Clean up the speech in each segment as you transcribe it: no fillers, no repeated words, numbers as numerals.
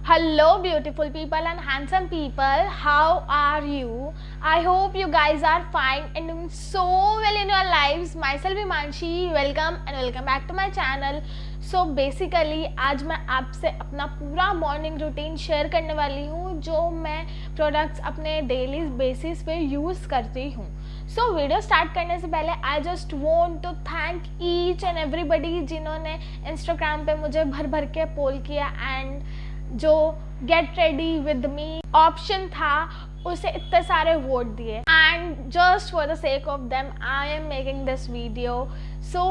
Hello, beautiful people and handsome people. How are you? I hope you guys are fine and doing so well in your lives. Myself Himanshi, welcome and welcome back to my channel. So basically आज मैं आपसे अपना पूरा morning routine share करने वाली हूँ जो मैं प्रोडक्ट्स अपने डेली बेसिस पे यूज़ करती हूँ. सो वीडियो स्टार्ट करने से पहले I just want to thank each and everybody जिन्होंने इंस्टाग्राम पे मुझे भर भर के पोल किया एंड जो get ready with me option था उसे इतने सारे वोट दिए and just for the sake of them I am making this video. So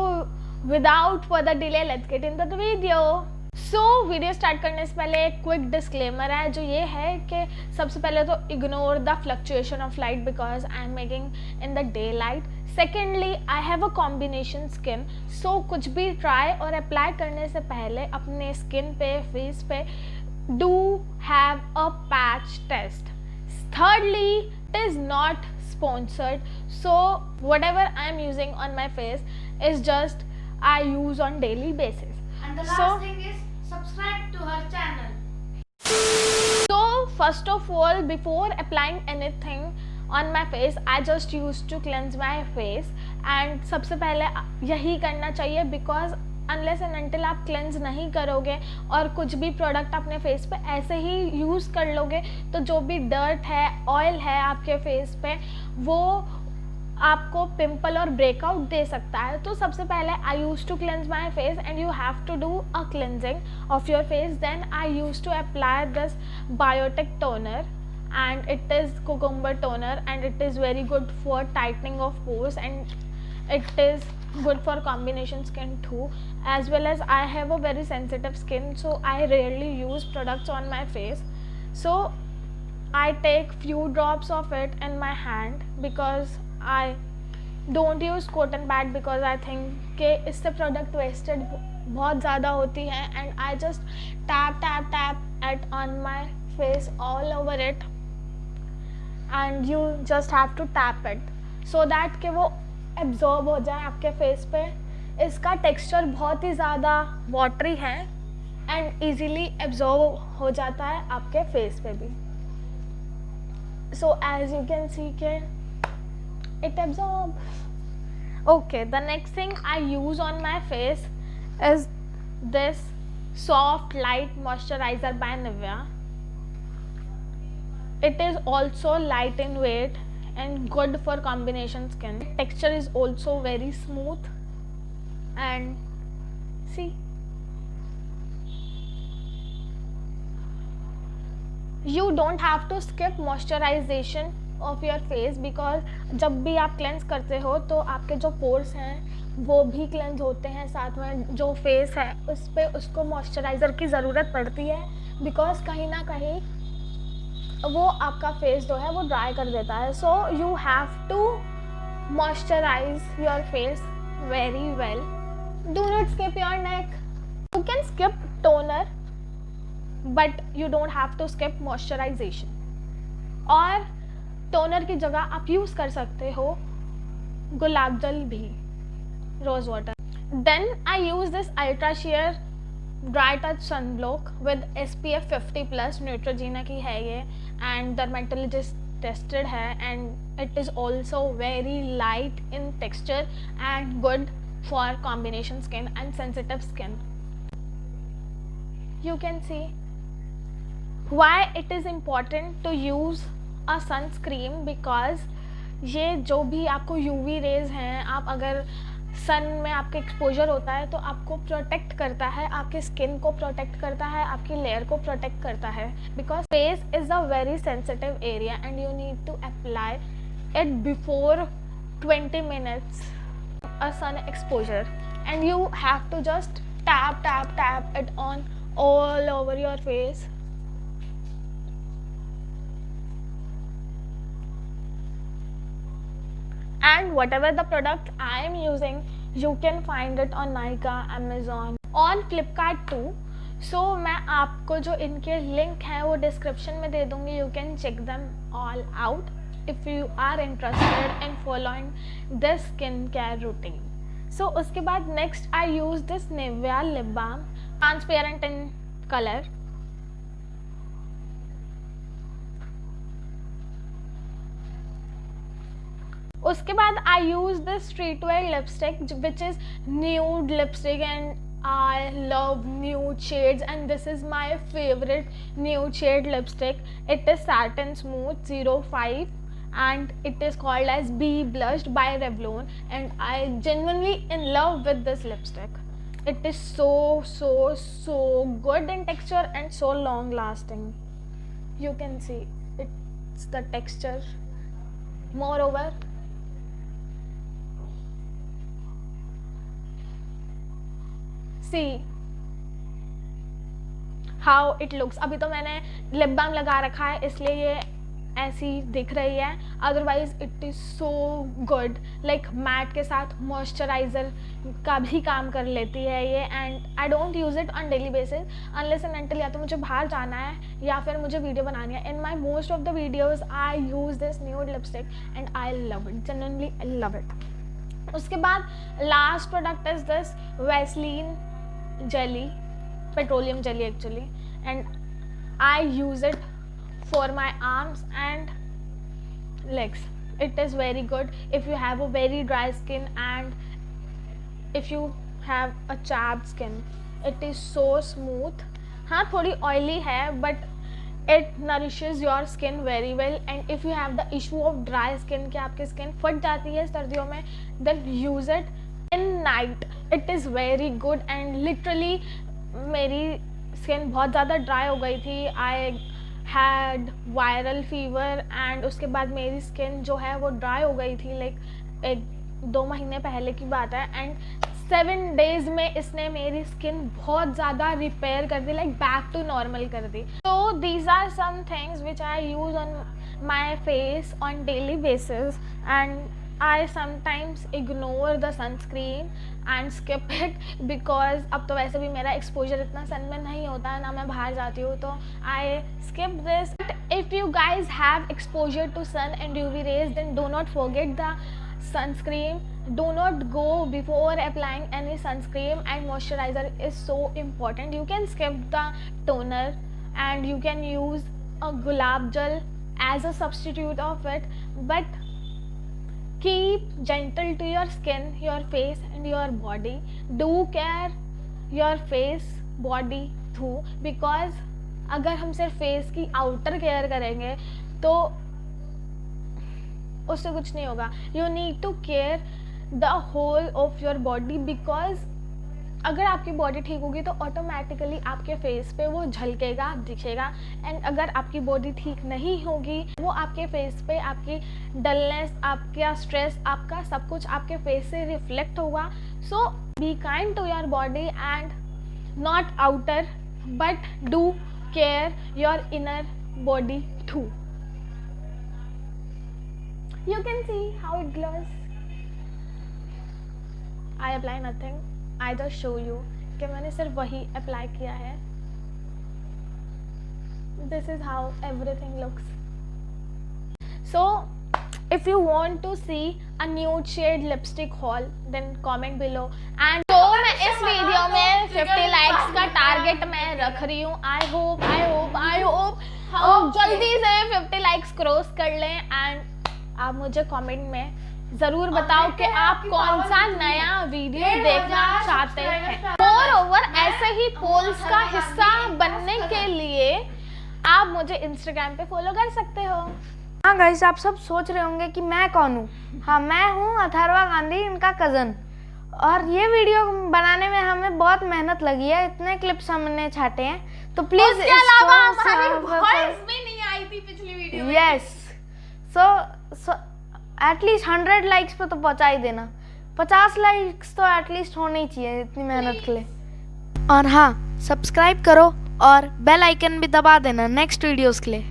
without further delay let's get in the video. So video start करने से पहले एक क्विक डिस्क्लेमर है जो ये है कि सबसे पहले तो ignore the fluctuation of light because I am making in the day light. Secondly I have a combination skin so कुछ भी ट्राई और अप्लाई करने से पहले अपने स्किन पे फेस पे do have a patch test. Thirdly, it is not sponsored, so whatever I am using on my face is just I use on daily basis. And the last thing is subscribe to her channel. So first of all, before applying anything on my face, I just used to cleanse my face and सबसे पहले यही करना चाहिए because unless and until आप cleanse नहीं करोगे और कुछ भी प्रोडक्ट अपने फेस पे ऐसे ही यूज़ कर लोगे तो जो भी डर्ट है ऑयल है आपके फेस पे वो आपको पिंपल और ब्रेकआउट दे सकता है. तो सबसे पहले I use to cleanse my face and you have to do a cleansing of your face. Then I use to apply this Biotique toner and it is cucumber toner and it is very good for tightening of pores and it is good for combination skin too, as well as I have a very sensitive skin so I rarely use products on my face. So I take few drops of it in my hand because I don't use cotton pad because I think कि इससे product wasted बहुत ज़्यादा होती है and I just tap it on my face all over it and you just have to tap it so that कि वो absorb हो जाए आपके फेस पे. इसका टेक्सचर बहुत ही ज़्यादा वाटरी है एंड इजीली एब्जॉर्ब हो जाता है आपके फेस पे भी. So as you can see के it absorb. Okay, the next thing I use on my face is this soft light moisturiser by Nivea. It is also light in weight and good for combination skin. Texture is also very smooth and see, you don't have to skip moisturization of your face because जब भी आप cleanse करते हो तो आपके जो pores हैं वो भी cleanse होते हैं, साथ में जो face है उस पर उसको moisturizer की ज़रूरत पड़ती है because कहीं ना कहीं वो आपका फेस जो है वो ड्राई कर देता है. So you have to moisturise your face very well. Do not skip your neck. You can skip toner but you don't have to skip moisturisation. और टोनर की जगह आप यूज़ कर सकते हो गुलाब जल भी, rose water. Then I use this ultra share dry touch sunblock with SPF 50+ Neutrogena की है ये एंड डर्मेटोलॉजिस्ट टेस्टेड है and it is also very light in texture and good for combination skin and sensitive skin. You can see why it is important to use a sunscreen because ये जो भी आपको UV raise हैं, आप अगर सन में आपके एक्सपोजर होता है तो आपको प्रोटेक्ट करता है, आपके स्किन को प्रोटेक्ट करता है, आपकी लेयर को प्रोटेक्ट करता है because face is a very sensitive area and you need to apply it before 20 minutes a sun exposure and you have to just tap it on all over your face. And whatever the product I am using, you can find it on Nykaa, Amazon, on Flipkart too. So मैं आपको जो इनके link हैं वो description में दे दूँगी. You can check them all out if you are interested in following this skincare routine. So उसके बाद next I use this Nivea lip balm, transparent in color. उसके बाद I use this street wear lipstick which is nude lipstick and I love nude shades and this is my favorite nude shade lipstick. It is Satin Smooth 05 and it is called as Be Blushed by Revlon, and I genuinely in love with this lipstick. It is so good in texture and so long lasting. You can see it's the texture. Moreover, see how it looks. अभी तो मैंने lip balm लगा रखा है इसलिए ये ऐसी दिख रही है, otherwise it is so good. Like mat के साथ मॉइस्चराइज़र का भी काम कर लेती है ये. And I don't use it on daily basis unless and until या तो मुझे बाहर जाना है या फिर मुझे वीडियो बनानी है. In my most of the videos I use this nude lipstick and I love it, genuinely I love it. उसके बाद last product is this Vaseline jelly, petroleum jelly actually, and I use it for my arms and legs. It is very good if you have a very dry skin and if you have a chapped skin. It is so smooth. हाँ थोड़ी oily है but it nourishes your skin very well. And if you have the issue of dry skin कि आपकी skin फट जाती है सर्दियों में, then use it in night. It is very good and literally मेरी skin बहुत ज़्यादा dry हो गई थी. I had viral fever and उसके बाद मेरी skin जो है वो dry हो गई थी. like 1-2 महीने पहले की बात है. and 7 days में इसने मेरी skin बहुत ज़्यादा repair कर दी, like back to normal कर दी. So these are some things which I use on my face on daily basis, and I sometimes ignore the sunscreen and skip it because अब तो वैसे भी मेरा exposure इतना सन में नहीं होता है, ना मैं बाहर जाती हूँ, तो I skip this. But if you guys have exposure to sun and UV rays, then do not forget the sunscreen. Do not go before applying any sunscreen, and moisturizer is so important. You can skip the toner and you can use a gulab gel as a substitute of it, but keep gentle to your skin, your face and your body. Do care your face, body too, because अगर हम सिर्फ face की outer care करेंगे तो उससे कुछ नहीं होगा. You need to care the whole of your body, because अगर आपकी बॉडी ठीक होगी तो ऑटोमेटिकली आपके फेस पे वो झलकेगा, दिखेगा. एंड अगर आपकी बॉडी ठीक नहीं होगी वो आपके फेस पे आपकी डलनेस, आपका स्ट्रेस, आपका सब कुछ आपके फेस से रिफ्लेक्ट होगा. So be kind to your body and not outer, but do care your inner body too. You can see how it glows. I apply nothing, I just show you कि मैंने सिर्फ वही apply किया है. This is how everything looks. So if you want to see a nude shade lipstick haul, then comment below. And तो मैं इस video में 50 लाइक्स का टारगेट मैं रख रही हूँ. I hope जल्दी से 50 लाइक्स क्रॉस कर लें. एंड आप मुझे कमेंट में ज़रूर बताओ कि आप कौन सा नया वीडियो देखना चाहते हैं. मोरओवर ऐसे ही पोल्स का हिस्सा बनने के लिए आप मुझे इंस्टाग्राम पे फॉलो कर सकते हो. हाँ गाइस, आप सब सोच रहे होंगे कि मैं कौन हूँ. हाँ, मैं हूँ अथर्वा गांधी, इनका कज़न. और ये वीडियो बनाने में हमें बहुत मेहनत लगी है. इतने क्लिप्स हमने छाटे हैं, तो प्लीज उसके अलावा हमारी वॉइस भी नहीं आई थी पिछली वीडियो में. यस, सो एटलीस्ट 100 लाइक्स पे तो पहुंचा ही देना. 50 लाइक्स तो एटलीस्ट होने ही चाहिए इतनी मेहनत के लिए. और हाँ, सब्सक्राइब करो और बेल आइकन भी दबा देना नेक्स्ट वीडियोस के लिए.